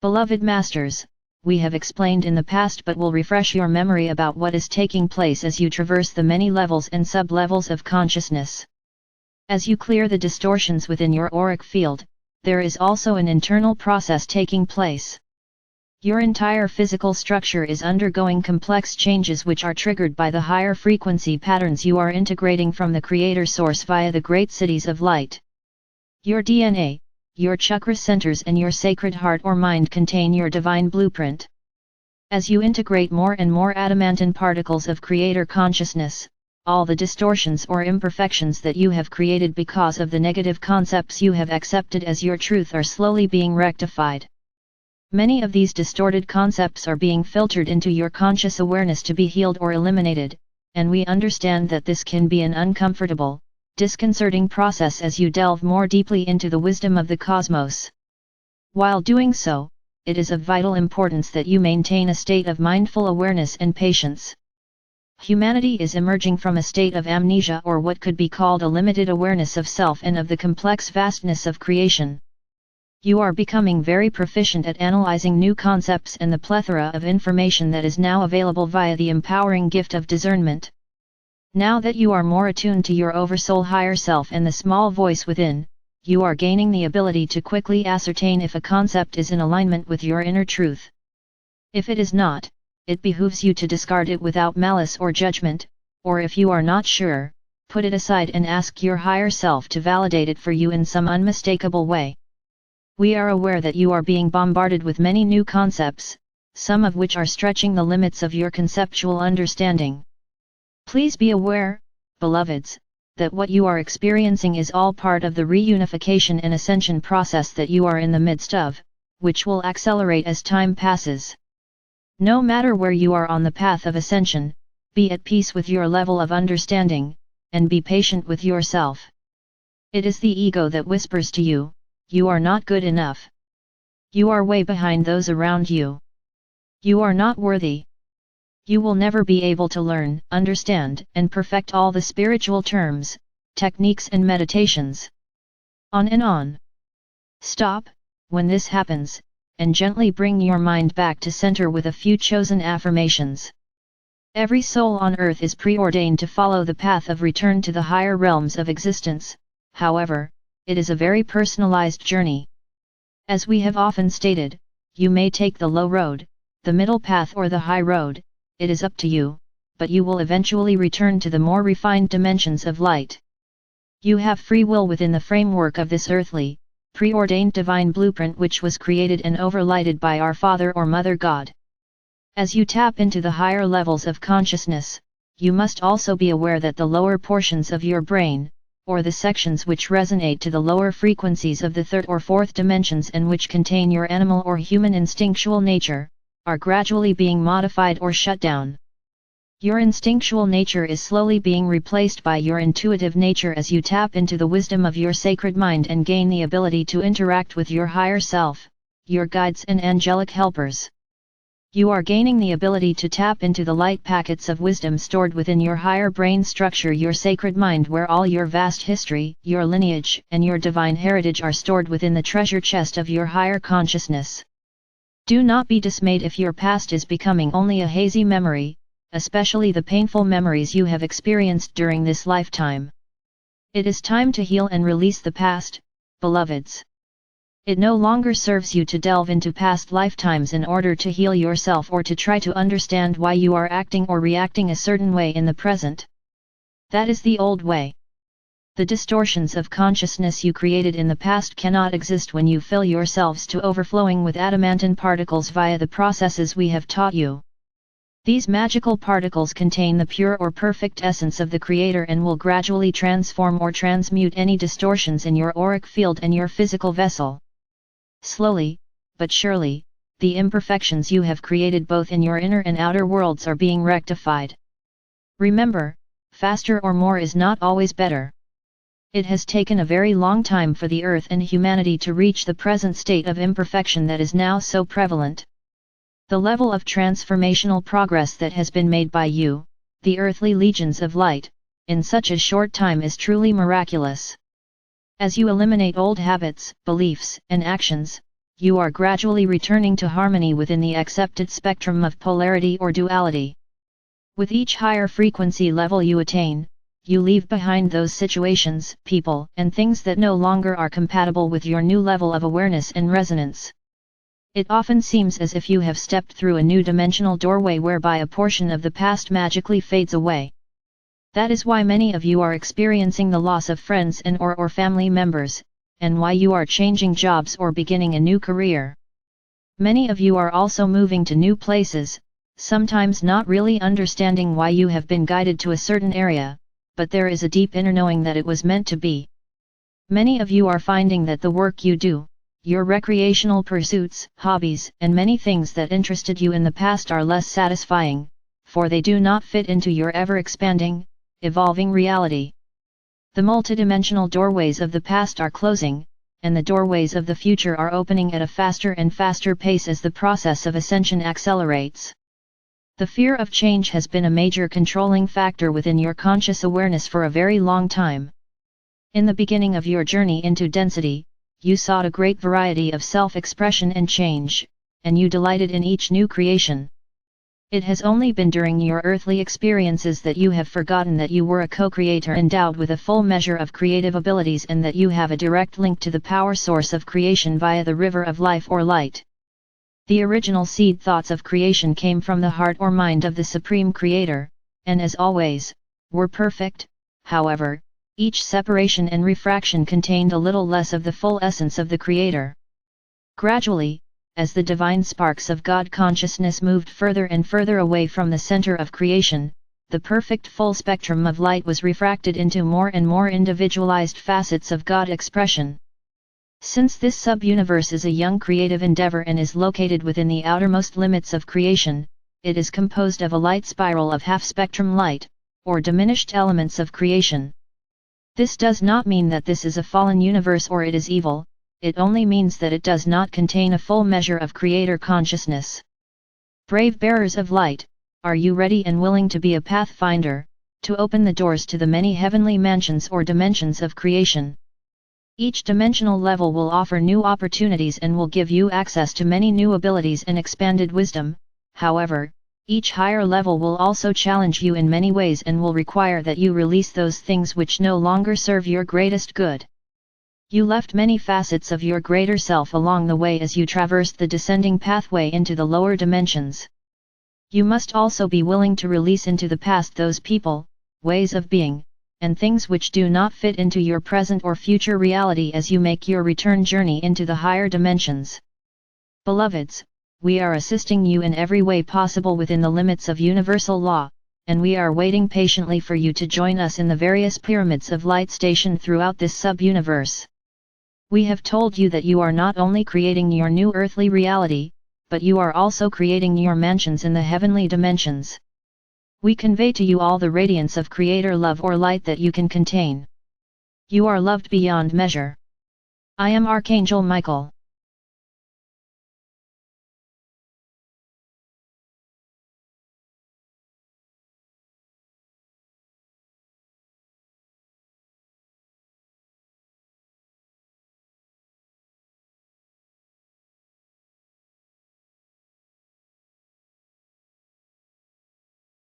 Beloved Masters, we have explained in the past but will refresh your memory about what is taking place as you traverse the many levels and sub-levels of consciousness. As you clear the distortions within your auric field, there is also an internal process taking place. Your entire physical structure is undergoing complex changes which are triggered by the higher frequency patterns you are integrating from the Creator Source via the great cities of light. Your DNA, your chakra centers and your sacred heart or mind contain your divine blueprint. As you integrate more and more adamantine particles of Creator consciousness, all the distortions or imperfections that you have created because of the negative concepts you have accepted as your truth are slowly being rectified. Many of these distorted concepts are being filtered into your conscious awareness to be healed or eliminated, and we understand that this can be an uncomfortable, disconcerting process as you delve more deeply into the wisdom of the cosmos. While doing so, it is of vital importance that you maintain a state of mindful awareness and patience. Humanity is emerging from a state of amnesia or what could be called a limited awareness of self and of the complex vastness of creation. You are becoming very proficient at analyzing new concepts and the plethora of information that is now available via the empowering gift of discernment. Now that you are more attuned to your oversoul higher self and the small voice within, you are gaining the ability to quickly ascertain if a concept is in alignment with your inner truth. If it is not, it behooves you to discard it without malice or judgment, or if you are not sure, put it aside and ask your higher self to validate it for you in some unmistakable way. We are aware that you are being bombarded with many new concepts, some of which are stretching the limits of your conceptual understanding. Please be aware, beloveds, that what you are experiencing is all part of the reunification and ascension process that you are in the midst of, which will accelerate as time passes. No matter where you are on the path of ascension, be at peace with your level of understanding, and be patient with yourself. It is the ego that whispers to you, "You are not good enough. You are way behind those around you. You are not worthy. You will never be able to learn, understand, and perfect all the spiritual terms, techniques and meditations." On and on. Stop, when this happens, and gently bring your mind back to center with a few chosen affirmations. Every soul on earth is preordained to follow the path of return to the higher realms of existence, however, it is a very personalized journey. As we have often stated, you may take the low road, the middle path or the high road, it is up to you, but you will eventually return to the more refined dimensions of light. You have free will within the framework of this earthly, preordained divine blueprint which was created and overlighted by our Father or Mother God. As you tap into the higher levels of consciousness, you must also be aware that the lower portions of your brain, or the sections which resonate to the lower frequencies of the third or fourth dimensions and which contain your animal or human instinctual nature, are gradually being modified or shut down. Your instinctual nature is slowly being replaced by your intuitive nature as you tap into the wisdom of your sacred mind and gain the ability to interact with your higher self, your guides and angelic helpers. You are gaining the ability to tap into the light packets of wisdom stored within your higher brain structure, your sacred mind, where all your vast history, your lineage, and your divine heritage are stored within the treasure chest of your higher consciousness. Do not be dismayed if your past is becoming only a hazy memory, especially the painful memories you have experienced during this lifetime. It is time to heal and release the past, beloveds. It no longer serves you to delve into past lifetimes in order to heal yourself or to try to understand why you are acting or reacting a certain way in the present. That is the old way. The distortions of consciousness you created in the past cannot exist when you fill yourselves to overflowing with adamantine particles via the processes we have taught you. These magical particles contain the pure or perfect essence of the Creator and will gradually transform or transmute any distortions in your auric field and your physical vessel. Slowly, but surely, the imperfections you have created both in your inner and outer worlds are being rectified. Remember, faster or more is not always better. It has taken a very long time for the earth and humanity to reach the present state of imperfection that is now so prevalent. The level of transformational progress that has been made by you, the earthly legions of light, in such a short time is truly miraculous. As you eliminate old habits, beliefs, and actions, you are gradually returning to harmony within the accepted spectrum of polarity or duality. With each higher frequency level you attain, you leave behind those situations, people, and things that no longer are compatible with your new level of awareness and resonance. It often seems as if you have stepped through a new dimensional doorway whereby a portion of the past magically fades away. That is why many of you are experiencing the loss of friends and or family members, and why you are changing jobs or beginning a new career. Many of you are also moving to new places, sometimes not really understanding why you have been guided to a certain area, but there is a deep inner knowing that it was meant to be. Many of you are finding that the work you do, your recreational pursuits, hobbies, and many things that interested you in the past are less satisfying, for they do not fit into your ever-expanding, evolving reality. The multidimensional doorways of the past are closing, and the doorways of the future are opening at a faster and faster pace as the process of ascension accelerates. The fear of change has been a major controlling factor within your conscious awareness for a very long time. In the beginning of your journey into density, you sought a great variety of self-expression and change, and you delighted in each new creation. It has only been during your earthly experiences that you have forgotten that you were a co-creator endowed with a full measure of creative abilities and that you have a direct link to the power source of creation via the river of life or light. The original seed thoughts of creation came from the heart or mind of the Supreme Creator, and as always, were perfect. However, each separation and refraction contained a little less of the full essence of the Creator. Gradually, as the divine sparks of God consciousness moved further and further away from the center of creation, the perfect full spectrum of light was refracted into more and more individualized facets of God expression. Since this sub-universe is a young creative endeavor and is located within the outermost limits of creation, it is composed of a light spiral of half-spectrum light, or diminished elements of creation. This does not mean that this is a fallen universe or it is evil, it only means that it does not contain a full measure of creator consciousness. Brave bearers of light, are you ready and willing to be a pathfinder, to open the doors to the many heavenly mansions or dimensions of creation? Each dimensional level will offer new opportunities and will give you access to many new abilities and expanded wisdom. However, each higher level will also challenge you in many ways and will require that you release those things which no longer serve your greatest good. You left many facets of your greater self along the way as you traversed the descending pathway into the lower dimensions. You must also be willing to release into the past those people, ways of being, and things which do not fit into your present or future reality as you make your return journey into the higher dimensions. Beloveds, we are assisting you in every way possible within the limits of universal law, and we are waiting patiently for you to join us in the various pyramids of light stationed throughout this sub-universe. We have told you that you are not only creating your new earthly reality, but you are also creating your mansions in the heavenly dimensions. We convey to you all the radiance of Creator love or light that you can contain. You are loved beyond measure. I am Archangel Michael.